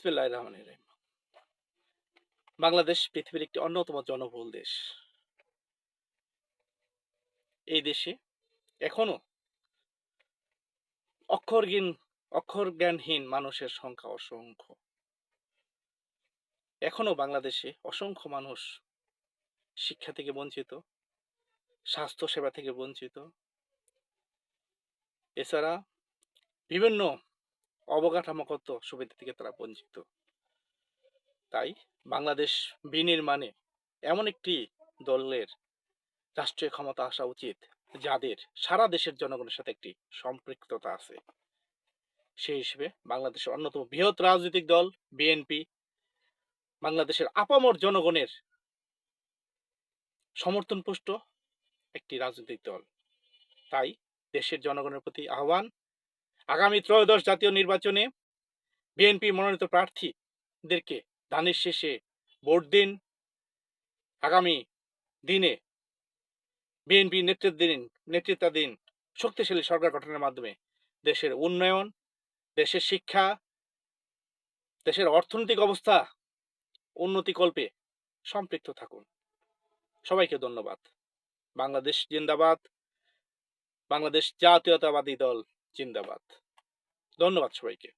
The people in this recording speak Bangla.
বিসমিল্লাহির রহমানির রহিম। বাংলাদেশ পৃথিবীর একটি অন্যতম জনবহুল দেশ। এই দেশে এখনো অক্ষরহীন অক্ষর জ্ঞানহীন মানুষের সংখ্যা অসংখ্য। এখনো বাংলাদেশে অসংখ্য মানুষ শিক্ষা থেকে বঞ্চিত, স্বাস্থ্য সেবা থেকে বঞ্চিত, এছাড়া বিভিন্ন অবকাঠামোগত সুবিধা থেকে তারা বঞ্চিত। তাই বাংলাদেশ বিনির্মাণে এমন একটি দলের রাষ্ট্রীয় ক্ষমতা আসা উচিত যাদের সারা দেশের জনগণের সাথে একটি সম্পৃক্ততা আছে। সেই হিসেবে বাংলাদেশের অন্যতম বৃহৎ রাজনৈতিক দল বিএনপি বাংলাদেশের আপামর জনগণের সমর্থনপুষ্ট একটি রাজনৈতিক দল। তাই দেশের জনগণের প্রতি আহ্বান, আগামী ত্রয়োদশ জাতীয় নির্বাচনে বিএনপি মনোনীত প্রার্থীদেরকে ধানের শেষে ভোট দিন। আগামী দিনে বিএনপি নেতৃত্বাধীন শক্তিশালী সরকার গঠনের মাধ্যমে দেশের উন্নয়ন, দেশের শিক্ষা, দেশের অর্থনৈতিক অবস্থা উন্নতিকল্পে সম্পৃক্ত থাকুন। সবাইকে ধন্যবাদ। বাংলাদেশ জিন্দাবাদ। বাংলাদেশ জাতীয়তাবাদী দল জিন্দাবাদ। ধন্যবাদ সবাইকে।